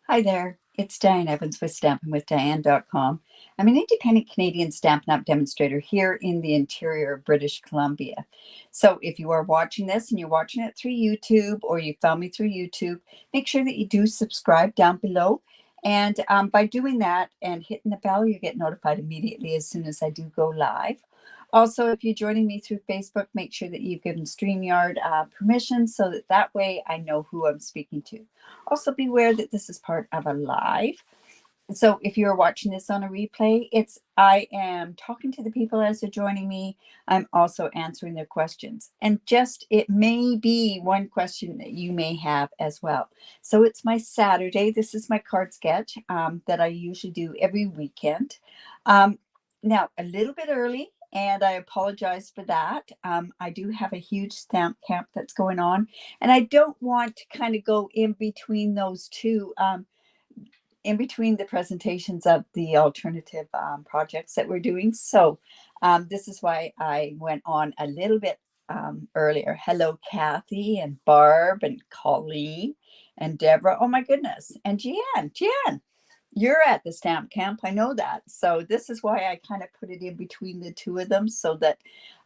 Hi there, it's Diane Evans with stampinwithdiane.com. I'm an independent Canadian Stampin' Up! Demonstrator here in the interior of British Columbia. So if you are watching this and you're watching it through YouTube or you found me through YouTube, make sure that you do subscribe down below. And by doing that and hitting the bell, you get notified immediately as soon as I do go live. Also, if you're joining me through Facebook, make sure that you've given StreamYard permission so that way I know who I'm speaking to. Also, beware that this is part of a live. So if you're watching this on a replay, I am talking to the people as they're joining me. I'm also answering their questions. And it may be one question that you may have as well. So it's my Saturday. This is my card sketch that I usually do every weekend. Now, a little bit early, and I apologize for that. I do have a huge stamp camp that's going on, and I don't want to kind of go in between those two, in between the presentations of the alternative projects that we're doing. So this is why I went on a little bit earlier. Hello, Kathy and Barb and Colleen and Deborah. Oh my goodness. And Jan, you're at the stamp camp. I know that. So this is why I kind of put it in between the two of them so that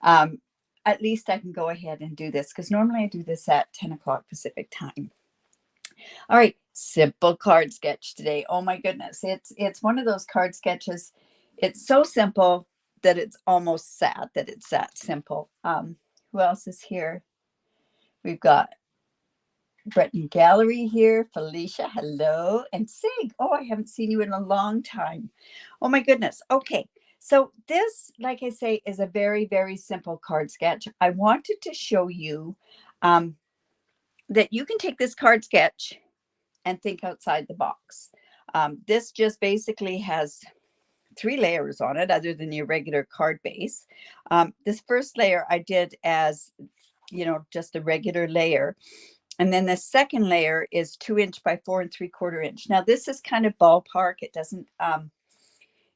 at least I can go ahead and do this, because normally I do this at 10 o'clock Pacific time. All right, simple card sketch today. Oh my goodness, it's one of those card sketches. It's so simple that it's almost sad that it's that simple. Who else is here? We've got Breton Gallery here, Felicia, hello, and Sig. Oh, I haven't seen you in a long time. Oh my goodness. Okay, so this, like I say, is a very, very simple card sketch. I wanted to show you that you can take this card sketch and think outside the box. This just basically has 3 layers on it other than your regular card base. This first layer I did as, just a regular layer. And then the second layer is 2" by 4 3/4 inch. Now this is kind of ballpark. It doesn't,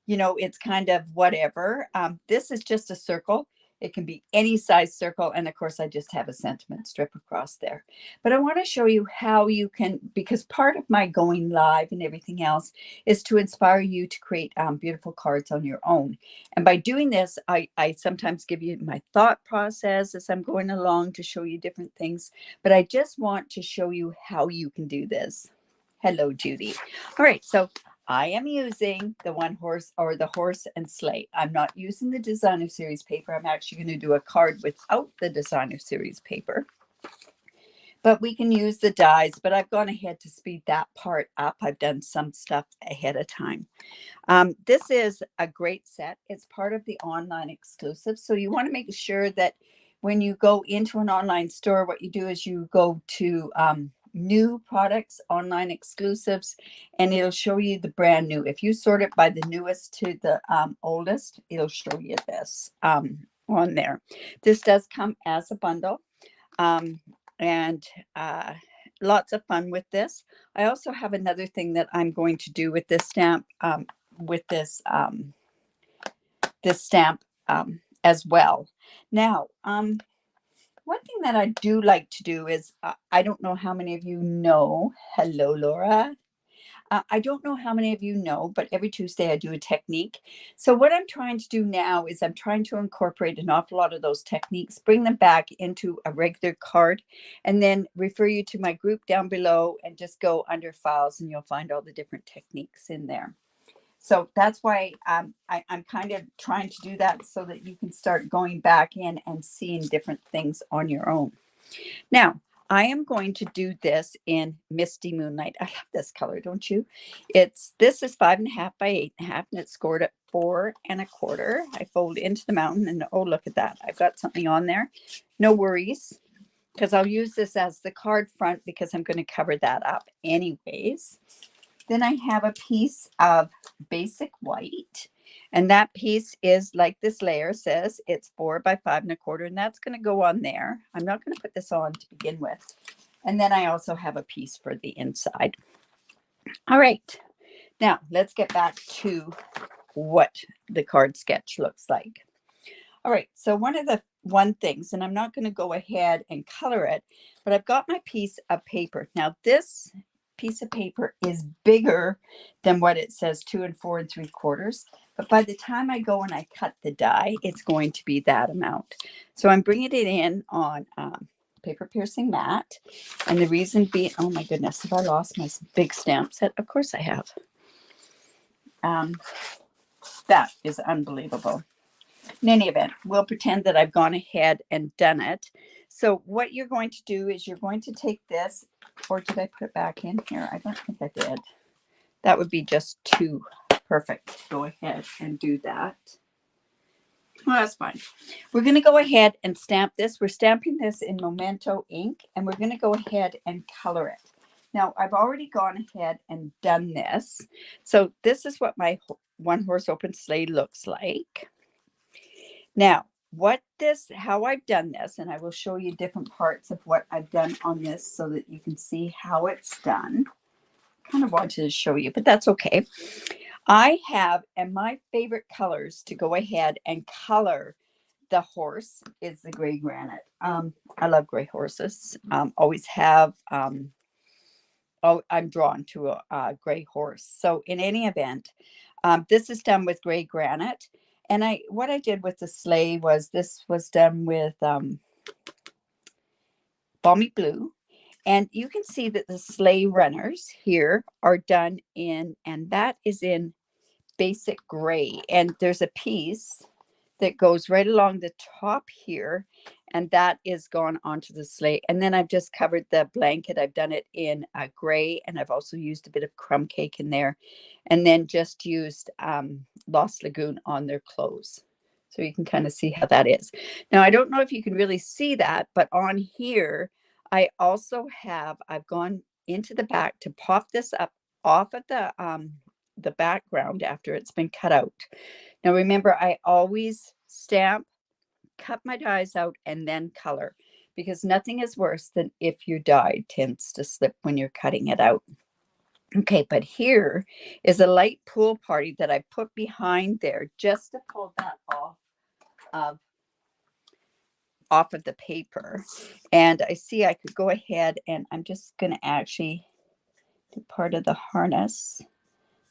it's kind of whatever. This is just a circle. It can be any size circle. And of course, I just have a sentiment strip across there. But I want to show you how you can, because part of my going live and everything else is to inspire you to create beautiful cards on your own. And by doing this, I sometimes give you my thought process as I'm going along to show you different things. But I just want to show you how you can do this. Hello, Judy. All right, so I am using the One Horse or the Horse and Sleigh. I'm not using the designer series paper. I'm actually going to do a card without the designer series paper. But we can use the dies, but I've gone ahead to speed that part up. I've done some stuff ahead of time. This is a great set. It's part of the online exclusive. So you want to make sure that when you go into an online store, what you do is you go to new products, online exclusives, and it'll show you the brand new. If you sort it by the newest to the oldest, it'll show you this on there. This does come as a bundle, and lots of fun with this. I also have another thing that I'm going to do with this stamp, this stamp as well. Now, one thing that I do like to do is, I don't know how many of you know, hello, Laura. I don't know how many of you know, but every Tuesday I do a technique. So what I'm trying to do now is I'm trying to incorporate an awful lot of those techniques, bring them back into a regular card, and then refer you to my group down below and just go under files and you'll find all the different techniques in there. So that's why I'm kind of trying to do that so that you can start going back in and seeing different things on your own. Now, I am going to do this in Misty Moonlight. I love this color, don't you? This is 5.5 by 8.5, and it's scored at 4 1/4. I fold into the mountain, and oh, look at that. I've got something on there. No worries, because I'll use this as the card front because I'm going to cover that up anyways. Then I have a piece of basic white, and that piece is like this layer says, it's 4 by 5 1/4, and that's going to go on there. I'm not going to put this on to begin with. And then I also have a piece for the inside. All right, now let's get back to what the card sketch looks like. All right, so one things, and I'm not going to go ahead and color it, but I've got my piece of paper. Now this piece of paper is bigger than what it says 2 4 3/4. But by the time I go and I cut the die, it's going to be that amount. So I'm bringing it in on paper piercing mat. And the reason being, oh my goodness, have I lost my big stamp set? Of course I have. That is unbelievable. In any event, we'll pretend that I've gone ahead and done it. So what you're going to do is you're going to take this, or did I put it back in here? I don't think I did. That would be just too perfect. Go ahead and do that. Well, that's fine. We're going to go ahead and stamp this. We're stamping this in Memento ink, and we're going to go ahead and color it. Now, I've already gone ahead and done this. So this is what my one horse open sleigh looks like. Now, how I've done this, and I will show you different parts of what I've done on this so that you can see how it's done. Kind of wanted to show you, but that's okay. I have, and my favorite colors to go ahead and color the horse is the gray granite. I love gray horses. Always have. I'm drawn to a gray horse. So in any event, this is done with gray granite. And what I did with the sleigh was this was done with balmy blue. And you can see that the sleigh runners here are done in, and that is in basic gray. And there's a piece that goes right along the top here, and that is gone onto the sleigh. And then I've just covered the blanket. I've done it in gray, and I've also used a bit of crumb cake in there, and then just used Lost Lagoon on their clothes. So you can kind of see how that is. Now, I don't know if you can really see that, but on here, I also I've gone into the back to pop this up off of the background after it's been cut out. Now, remember, I always stamp, cut my dies out, and then color, because nothing is worse than if your die tends to slip when you're cutting it out. Okay, but here is a light pool party that I put behind there just to pull that off of the paper. And I see I could go ahead, and I'm just going to actually do part of the harness.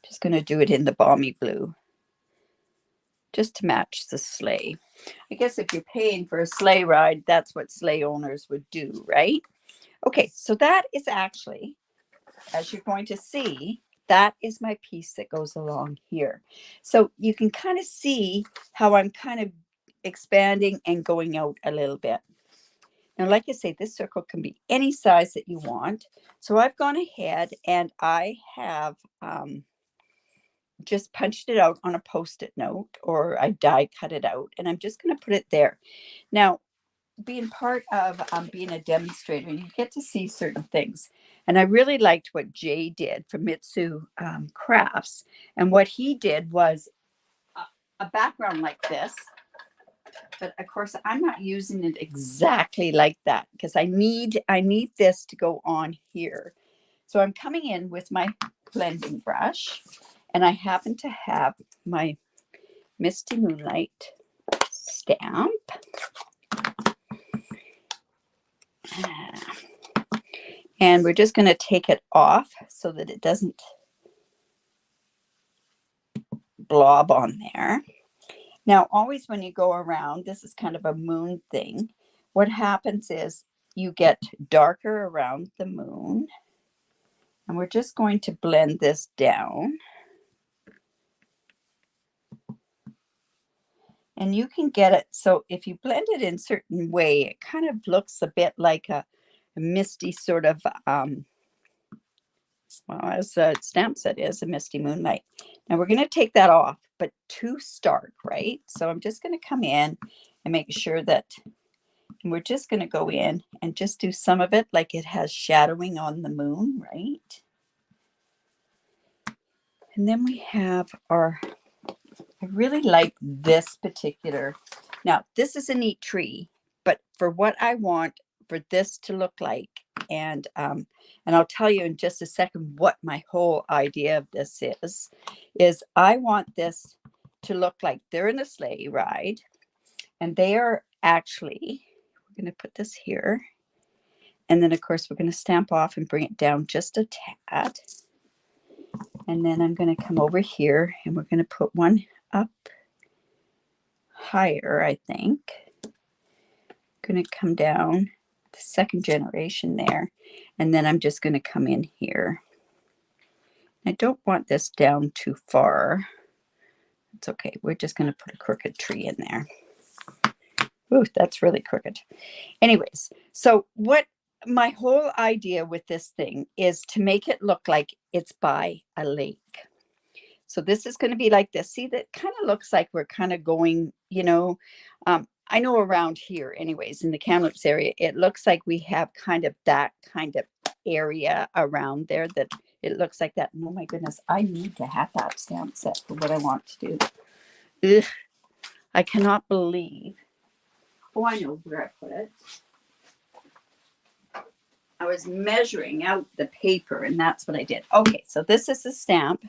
Just going to do it in the balmy blue, just to match the sleigh. I guess if you're paying for a sleigh ride, that's what sleigh owners would do, right? Okay, so that is actually, as you're going to see, that is my piece that goes along here. So you can kind of see how I'm kind of expanding and going out a little bit. Now, like I say, this circle can be any size that you want. So I've gone ahead and I have just punched it out on a Post-it note, or I die cut it out, and I'm just going to put it there. Now, being part of being a demonstrator, you get to see certain things. And I really liked what Jay did from Mitsu Crafts. And what he did was a background like this. But of course, I'm not using it exactly like that, because I need this to go on here. So I'm coming in with my blending brush, and I happen to have my Misty Moonlight stamp. And we're just going to take it off so that it doesn't blob on there. Now, always when you go around, this is kind of a moon thing. What happens is you get darker around the moon. And we're just going to blend this down. And you can get it, so if you blend it in a certain way, it kind of looks a bit like a misty sort of, well, as the stamp set is, a misty moonlight. Now we're going to take that off, but too stark, right? So I'm just going to come in and make sure that, and we're just going to go in and just do some of it like it has shadowing on the moon, right? And then we have our, I really like this particular, now this is a neat tree, but for what I want for this to look like, and I'll tell you in just a second what my whole idea of this is I want this to look like they're in a sleigh ride, and they are actually, we're going to put this here, And then, of course, we're going to stamp off and bring it down just a tad. And then I'm going to come over here and we're going to put one up higher, I think. Going to come down the second generation there. And then I'm just going to come in here. I don't want this down too far. It's okay. We're just going to put a crooked tree in there. Ooh, that's really crooked. Anyways, so what my whole idea with this thing is to make it look like it's by a lake. So this is going to be like this. See, that kind of looks like we're kind of going, you know, I know around here anyways, in the Kamloops area, it looks like we have kind of that kind of area around there that it looks like that. Oh my goodness, I need to have that stamp set for what I want to do. Ugh, I cannot believe. Oh, I know where I put it. I was measuring out the paper and that's what I did. Okay, so this is the stamp.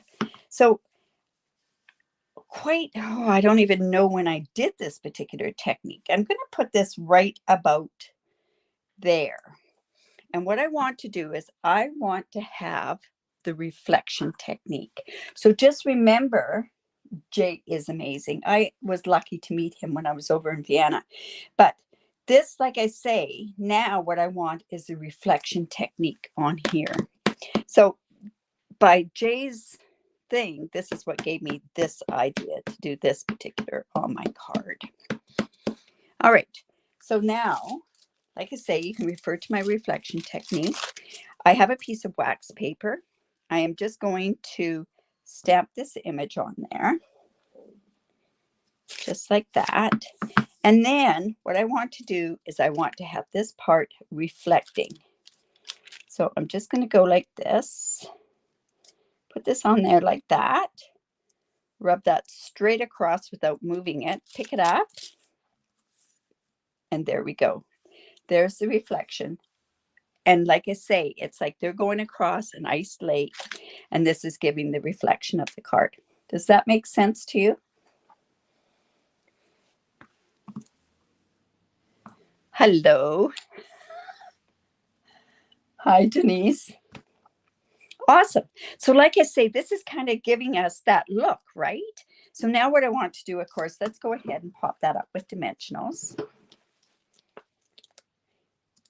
So I don't even know when I did this particular technique. I'm going to put this right about there. And what I want to do is I want to have the reflection technique. So just remember, Jay is amazing. I was lucky to meet him when I was over in Vienna. But this, like I say, now what I want is the reflection technique on here. So by Jay's thing, this is what gave me this idea to do this particular on my card. All right. So now, like I say, you can refer to my reflection technique. I have a piece of wax paper. I am just going to stamp this image on there. Just like that. And then what I want to do is I want to have this part reflecting. So I'm just going to go like this. Put this on there like that. Rub that straight across without moving it. Pick it up. And there we go. There's the reflection. And like I say, it's like they're going across an iced lake. And this is giving the reflection of the card. Does that make sense to you? Hello. Hi, Denise. Awesome. So like I say, this is kind of giving us that look, right? So now what I want to do, of course, let's go ahead and pop that up with dimensionals.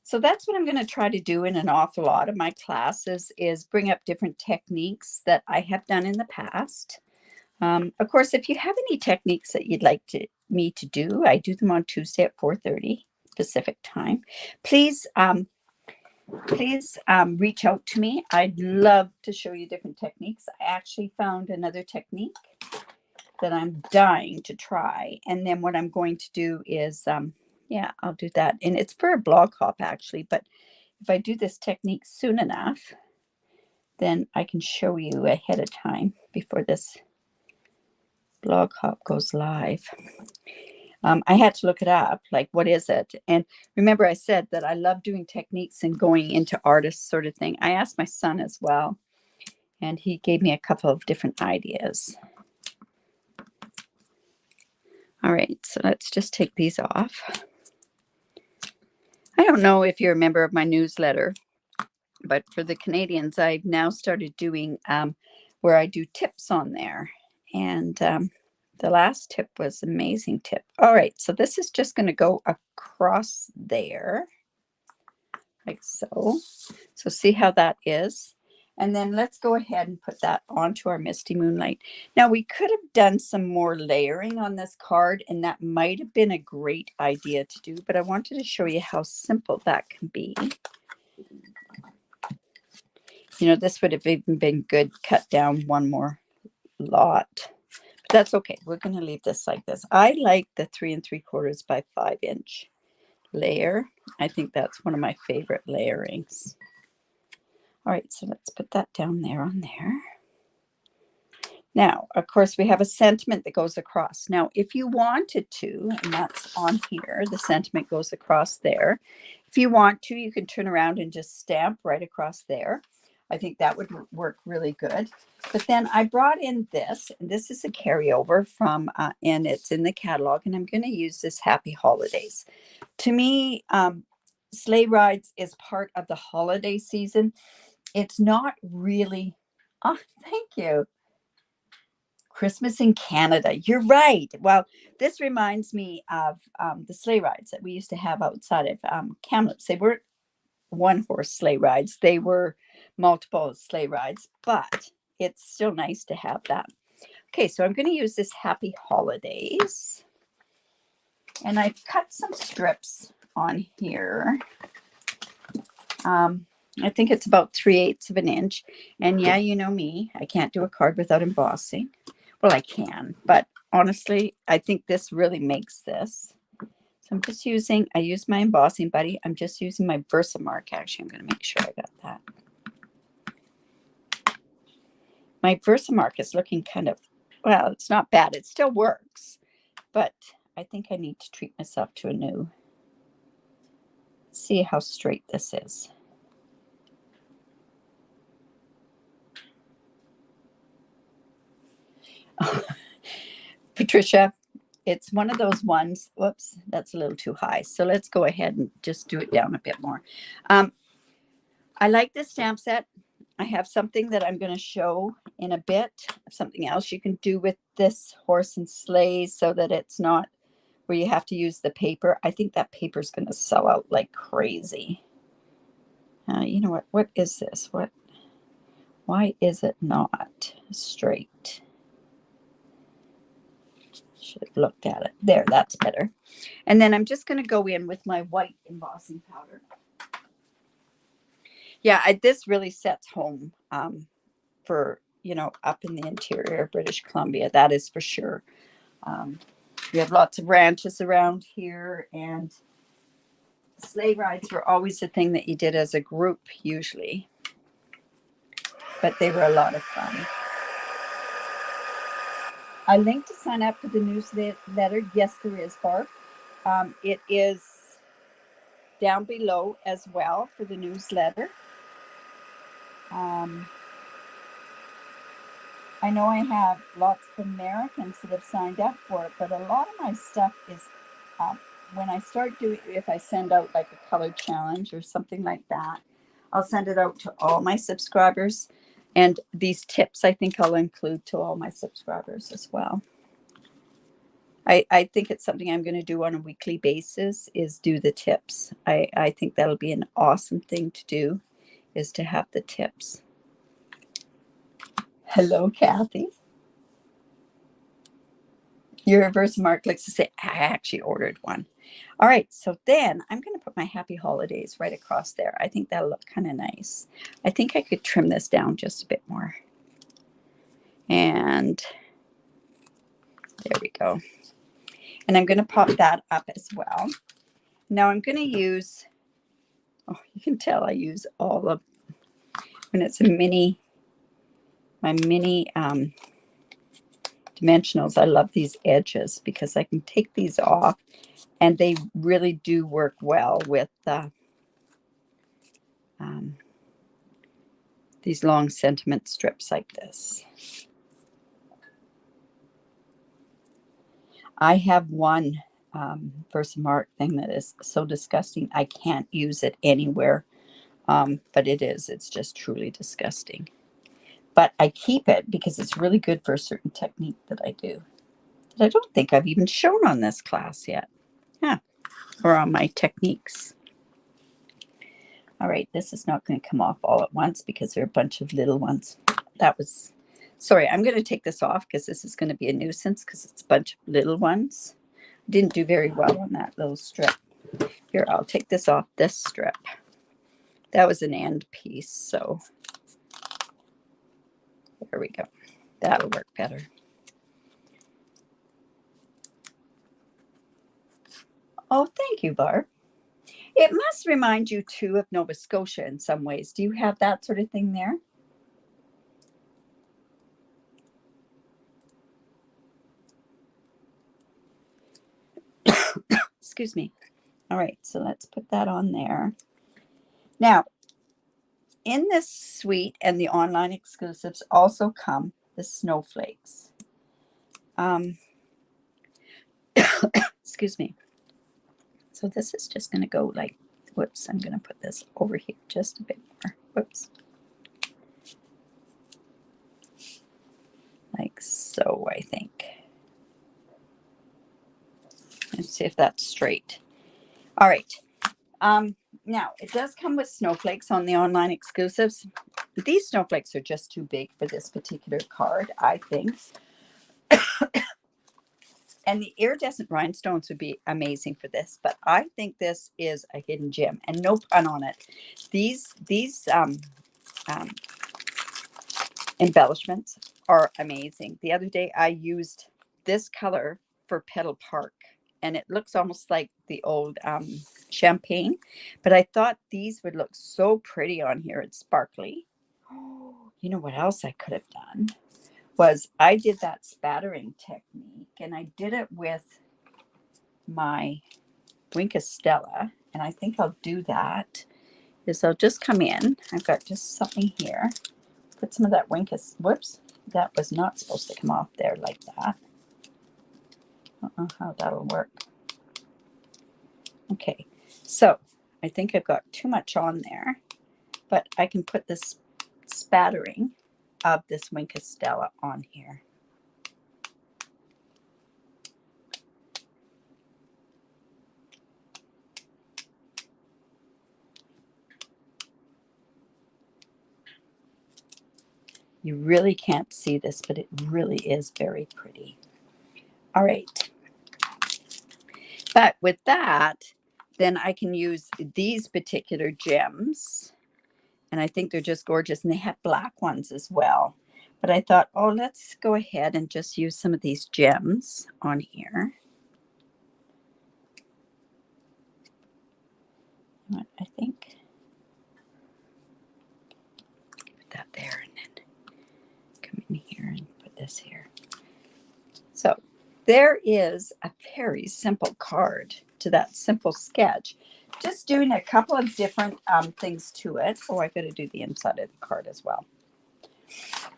So that's what I'm going to try to do in an awful lot of my classes is bring up different techniques that I have done in the past. Of course, if you have any techniques that you'd like me to do, I do them on Tuesday at 4:30 Pacific time. Please reach out to me. I'd love to show you different techniques. I actually found another technique that I'm dying to try. And then what I'm going to do is, yeah, I'll do that. And it's for a blog hop actually. But if I do this technique soon enough, then I can show you ahead of time before this blog hop goes live. I had to look it up, like, what is it? And remember, I said that I love doing techniques and going into artist sort of thing. I asked my son as well, and he gave me a couple of different ideas. All right, so let's just take these off. I don't know if you're a member of my newsletter, but for the Canadians, I've now started doing where I do tips on there. And the last tip was an amazing tip. All right, so this is just going to go across there, like so. So see how that is? And then let's go ahead and put that onto our Misty Moonlight. Now, we could have done some more layering on this card, and that might have been a great idea to do, but I wanted to show you how simple that can be. You know, this would have even been good cut down one more lot. That's okay. We're going to leave this like this. I like the 3 3/4 by 5 inch layer. I think that's one of my favorite layerings. All right, so let's put that down there on there. Now, of course, we have a sentiment that goes across. Now, if you wanted to, and that's on here, the sentiment goes across there. If you want to, you can turn around and just stamp right across there. I think that would work really good. But then I brought in this, and this is a carryover from, and it's in the catalog, and I'm going to use this Happy Holidays. To me, sleigh rides is part of the holiday season. It's not really, oh, thank you. Christmas in Canada. You're right. Well, this reminds me of the sleigh rides that we used to have outside of Kamloops. They weren't one horse sleigh rides, they were multiple sleigh rides, but it's still nice to have that. Okay, so I'm going to use this Happy Holidays. And I've cut some strips on here. I think it's about 3/8 of an inch. And yeah, you know me, I can't do a card without embossing. Well, I can, but honestly, I think this really makes this. So I'm just using, I use my embossing buddy. I'm just using my Versamark. Actually, I'm going to make sure I got that. My Versamark is looking kind of, well, it's not bad. It still works, but I think I need to treat myself to a new. See how straight this is. Patricia, it's one of those ones. Whoops, that's a little too high. So let's go ahead and just do it down a bit more. I like this stamp set. I have something that I'm going to show in a bit. Something else you can do with this horse and sleigh so that it's not where you have to use the paper. I think that paper is going to sell out like crazy. You know what? What is this? What? Why is it not straight? Should have looked at it. There, that's better. And then I'm just going to go in with my white embossing powder. Yeah, this really sets home for, you know, up in the interior of British Columbia. That is for sure. We have lots of ranches around here, and sleigh rides were always a thing that you did as a group usually, but they were a lot of fun. A link to sign up for the newsletter. Yes, there is, Barb. It is down below as well for the newsletter. I know I have lots of Americans that have signed up for it, but a lot of my stuff is when I start doing, if I send out like a color challenge or something like that, I'll send it out to all my subscribers. And these tips, I think I'll include to all my subscribers as well. I think it's something I'm going to do on a weekly basis is do the tips. I think that'll be an awesome thing to do, is to have the tips. Hello, Kathy. Your Versamark likes to say, I actually ordered one. All right, so then I'm going to put my Happy Holidays right across there. I think that'll look kind of nice. I think I could trim this down just a bit more. And there we go. And I'm going to pop that up as well. Now I'm going to use, oh, you can tell I use all of, when it's a mini, my mini dimensionals, I love these edges because I can take these off, and they really do work well with these long sentiment strips like this. I have one Versamark thing that is so disgusting. I can't use it anywhere, but it's just truly disgusting. But I keep it because it's really good for a certain technique that I do. That I don't think I've even shown on this class yet. Yeah, or on my techniques. All right, this is not going to come off all at once because there are a bunch of little ones. That was, sorry, I'm going to take this off because this is going to be a nuisance because it's a bunch of little ones. Didn't do very well on that little strip. Here, I'll take this off this strip. That was an end piece, so there we go. That'll work better. Oh, thank you, Barb. It must remind you, too, of Nova Scotia in some ways. Do you have that sort of thing there? Excuse me. All right, so let's put that on there. Now, in this suite and the online exclusives also come the snowflakes. Excuse me. So this is just going to go like Whoops, I'm going to put this over here just a bit more. Whoops. Like so, I think. Let's see if that's straight. All right. Now, it does come with snowflakes on the online exclusives. These snowflakes are just too big for this particular card, I think. And the iridescent rhinestones would be amazing for this, but I think this is a hidden gem, and no pun on it. These embellishments are amazing. The other day I used this color for Petal Park, and it looks almost like the old champagne, but I thought these would look so pretty on here. It's sparkly. Oh, you know what else I could have done was I did that spattering technique, and I did it with my Wink Stella, and I think I'll do that is I'll just come in. I've got just something here. Put some of that whoops, that was not supposed to come off there like that. I don't know how that'll work. Okay, so I think I've got too much on there, but I can put this spattering of this Wink Stella on here. You really can't see this, but it really is very pretty. All right. But with that, then I can use these particular gems. And I think they're just gorgeous. And they have black ones as well. But I thought, oh, let's go ahead and just use some of these gems on here. I think put that there and then come in here and put this here. So there is a very simple card to that simple sketch. Just doing a couple of different things to it. Oh, I've got to do the inside of the card as well.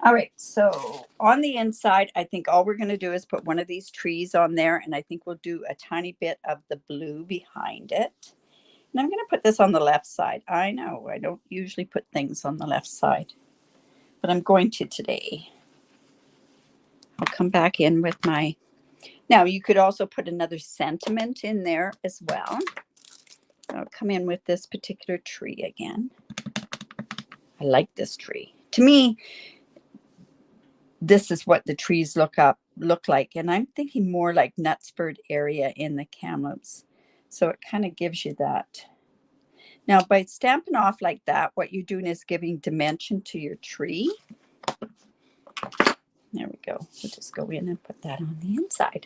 All right, so on the inside, I think all we're going to do is put one of these trees on there, and I think we'll do a tiny bit of the blue behind it. And I'm going to put this on the left side. I know I don't usually put things on the left side, but I'm going to today. I'll come back in with my... Now, you could also put another sentiment in there as well. I'll come in with this particular tree again. I like this tree. To me, this is what the trees look like. And I'm thinking more like Knutsford area in the Kamloops. So it kind of gives you that. Now, by stamping off like that, what you're doing is giving dimension to your tree. There we go. We'll just go in and put that on the inside.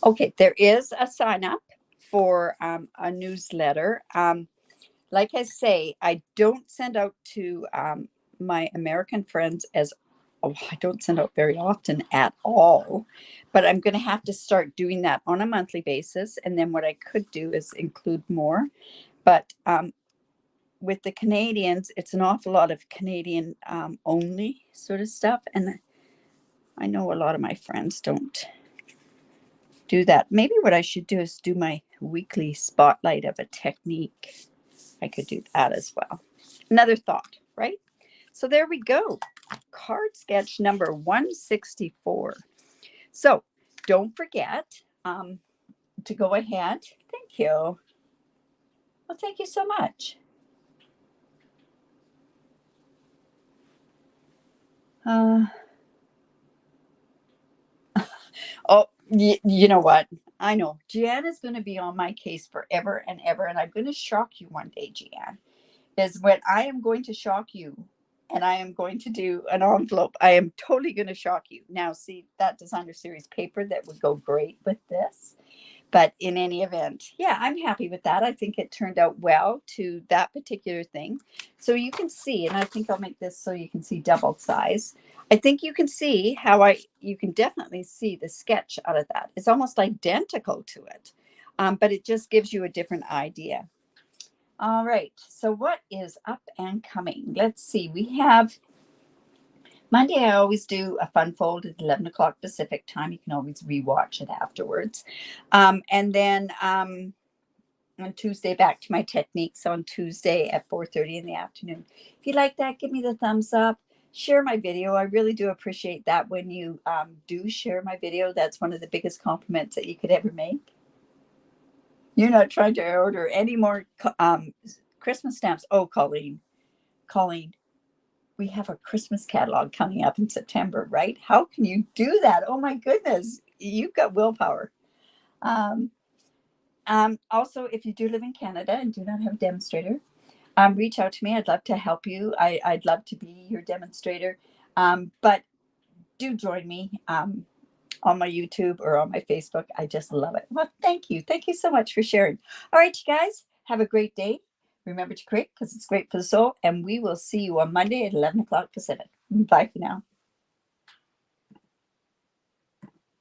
Okay, there is a sign up for a newsletter. Like I say, I don't send out to my American friends I don't send out very often at all, but I'm going to have to start doing that on a monthly basis. And then what I could do is include more. But with the Canadians, it's an awful lot of Canadian only sort of stuff. And I know a lot of my friends don't do that. Maybe what I should do is do my weekly spotlight of a technique. I could do that as well. Another thought, right? So there we go. Card sketch number 164. So don't forget to go ahead. Thank you. Well, thank you so much. Oh, you know what? I know. Jan is going to be on my case forever and ever. And I'm going to shock you one day, Jan. Is when I am going to shock you and I am going to do an envelope. I am totally going to shock you. Now, see, that designer series paper that would go great with this. But in any event, yeah, I'm happy with that. I think it turned out well to that particular thing. So you can see, and I think I'll make this so you can see double size. I think you can see how you can definitely see the sketch out of that. It's almost identical to it, but it just gives you a different idea. All right, so what is up and coming? Let's see. We have Monday, I always do a fun fold at 11 o'clock Pacific time. You can always rewatch it afterwards. And then on Tuesday, back to my techniques on Tuesday at 4:30 in the afternoon. If you like that, give me the thumbs up. Share my video. I really do appreciate that when you do share my video. That's one of the biggest compliments that you could ever make. You're not trying to order any more Christmas stamps. Oh, Colleen, we have a Christmas catalog coming up in September, right? How can you do that? Oh my goodness, you've got willpower. Um, also, if you do live in Canada and do not have a demonstrator, reach out to me. I'd love to help you. I'd love to be your demonstrator. But do join me on my YouTube or on my Facebook. I just love it. Well, thank you. Thank you so much for sharing. All right, you guys, have a great day. Remember to create because it's great for the soul. And we will see you on Monday at 11 o'clock Pacific. Bye for now.